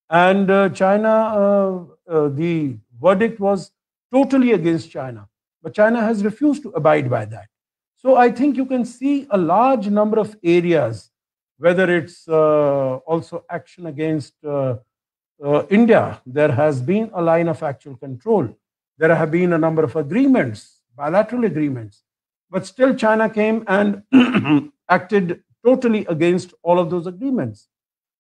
And China, the verdict was totally against China. But China has refused to abide by that. So I think you can see a large number of areas, whether it's also action against India. There has been a line of actual control. There have been a number of agreements, bilateral agreements. But still China came and acted totally against all of those agreements.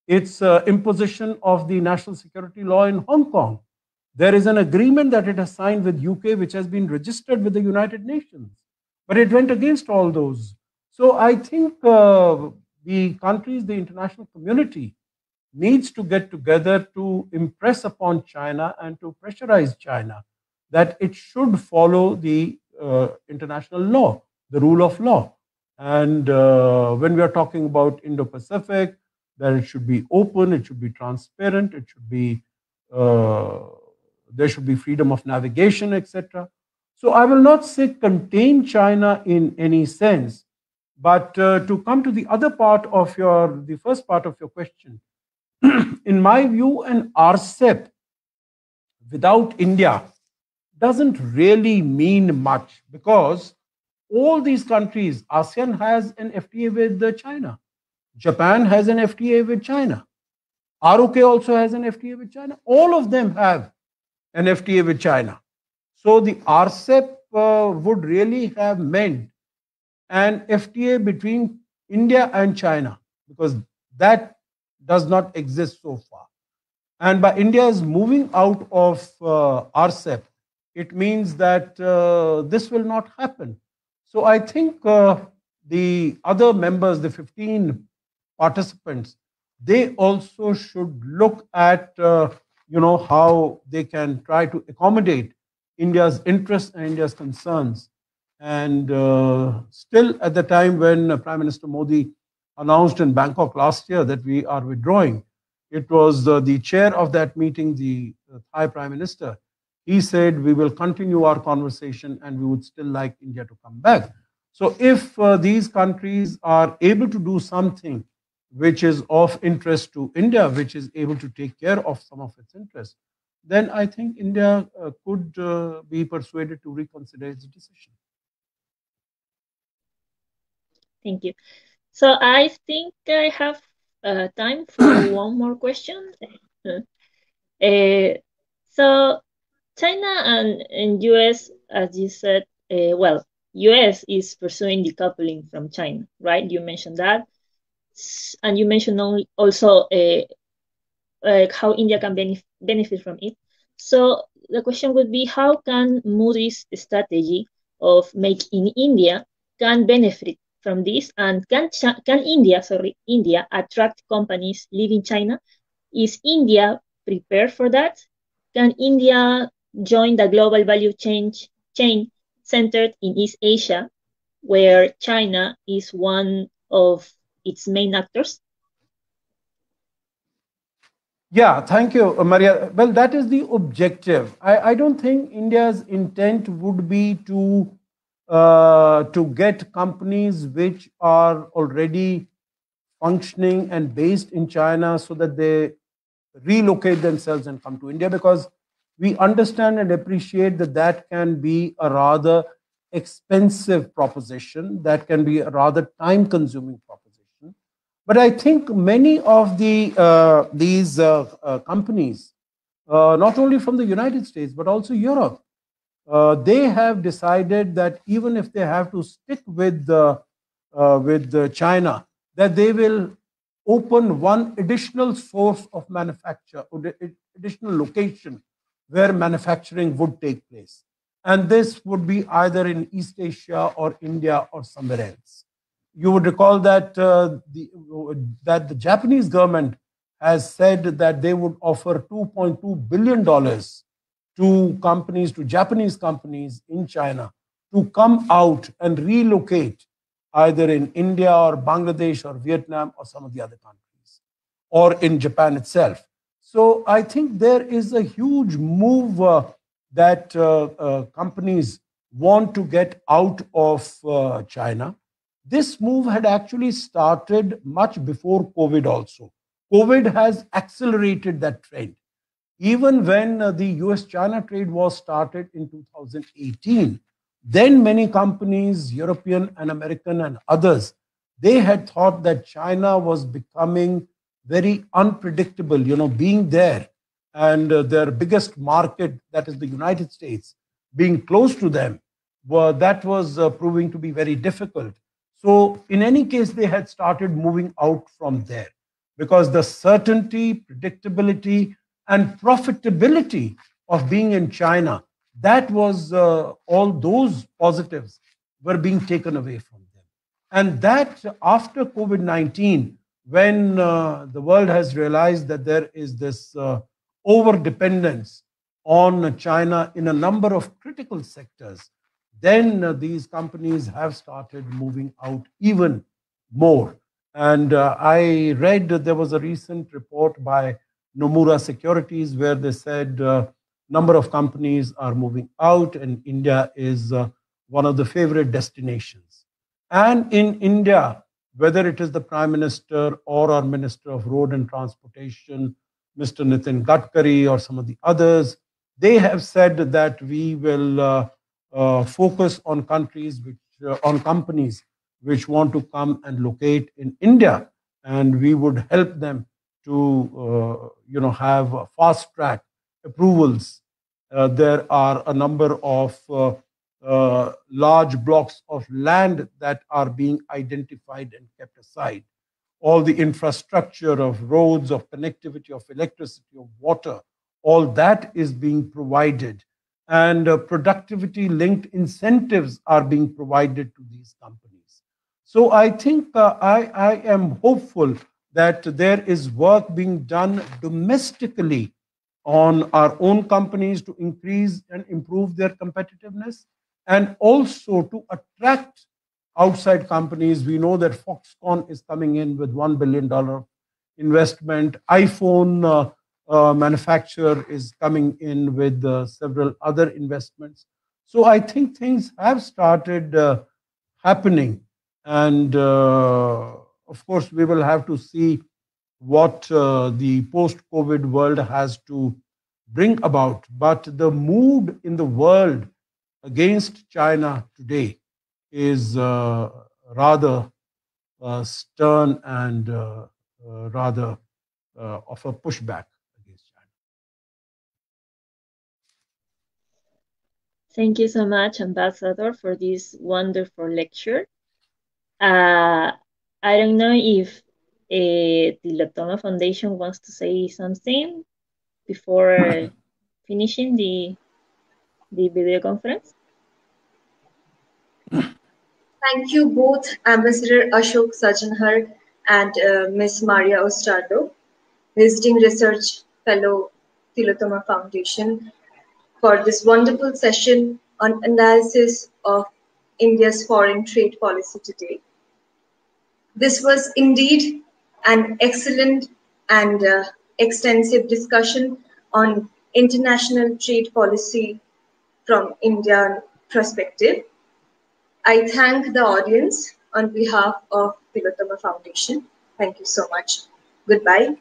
Its imposition of the national security law in Hong Kong, There is an agreement that it has signed with UK, which has been registered with the United Nations, but it went against all those. So I think the countries, the international community, needs to get together to impress upon China and to pressurize China that it should follow the international law, the rule of law. And when we are talking about Indo-Pacific, that it should be open, it should be transparent, it should be there should be freedom of navigation, etc. So I will not say contain China in any sense, but to come to the other part of the first part of your question, in my view, an RCEP without India doesn't really mean much, because all these countries, ASEAN has an FTA with China. Japan has an FTA with China. ROK also has an FTA with China. All of them have an FTA with China. So the RCEP would really have meant an FTA between India and China, because that does not exist so far. And by India's moving out of RCEP, it means that this will not happen. So I think the other members, the 15 participants, they also should look at how they can try to accommodate India's interests and India's concerns. And still at the time when Prime Minister Modi announced in Bangkok last year that we are withdrawing, it was the chair of that meeting, the Thai Prime Minister. He said, we will continue our conversation and we would still like India to come back. So if these countries are able to do something which is of interest to India, which is able to take care of some of its interests, then I think India could be persuaded to reconsider its decision. Thank you. So I think I have time for one more question. So China and US, as you said, well, US is pursuing decoupling from China, right? You mentioned that. And you mentioned also how India can benefit from it. So the question would be, how can Modi's strategy of Make in India can benefit from this, and can India attract companies leaving China? Is India prepared for that? Can India join the global value chain centered in East Asia, where China is one of its main actors? Yeah, thank you, Maria. Well, that is the objective. I don't think India's intent would be to get companies which are already functioning and based in China so that they relocate themselves and come to India, because we understand and appreciate that that can be a rather expensive proposition, that can be a rather time-consuming proposition. But I think many of these companies, not only from the United States but also Europe, they have decided that even if they have to stick with China, that they will open one additional source of manufacture, or additional location where manufacturing would take place. And this would be either in East Asia or India or somewhere else. You would recall that the Japanese government has said that they would offer $2.2 billion to Japanese companies in China to come out and relocate either in India or Bangladesh or Vietnam or some of the other countries, or in Japan itself. So I think there is a huge move that companies want to get out of China. This move had actually started much before COVID also. COVID has accelerated that trend. Even when the US-China trade war started in 2018, then many companies, European and American and others, they had thought that China was becoming very unpredictable, being there, and their biggest market, that is the United States, being close to them, that was proving to be very difficult. So in any case, they had started moving out from there, because the certainty, predictability, and profitability of being in China, that was all those positives were being taken away from them. And that after COVID-19, when the world has realized that there is this over dependence on China in a number of critical sectors, then these companies have started moving out even more. And I read that there was a recent report by Nomura Securities where they said number of companies are moving out, and India is one of the favorite destinations. And in India, whether it is the Prime Minister or our Minister of Road and Transportation, Mr. Nitin Gadkari, or some of the others, they have said that we will focus on countries which, on companies which want to come and locate in India, and we would help them to have fast track approvals. There are a number of large blocks of land that are being identified and kept aside. All the infrastructure of roads, of connectivity, of electricity, of water, all that is being provided. And productivity linked incentives are being provided to these companies. So I think I am hopeful that there is work being done domestically on our own companies to increase and improve their competitiveness, and also to attract outside companies. We know that Foxconn is coming in with $1 billion investment. iPhone manufacturer is coming in with several other investments. So I think things have started happening. And of course, we will have to see what the post-COVID world has to bring about. But the mood in the world against China today is rather stern and rather of a pushback against China. Thank you so much, Ambassador, for this wonderful lecture. I don't know if the Tillotoma Foundation wants to say something before finishing the video conference. Thank you both, Ambassador Ashok Sajjanhar and Ms. Maria Osterloh, Visiting Research Fellow, Tillotoma Foundation, for this wonderful session on analysis of India's foreign trade policy today. This was indeed an excellent and extensive discussion on international trade policy from Indian perspective. I thank the audience on behalf of Tillotoma Foundation. Thank you so much. Goodbye.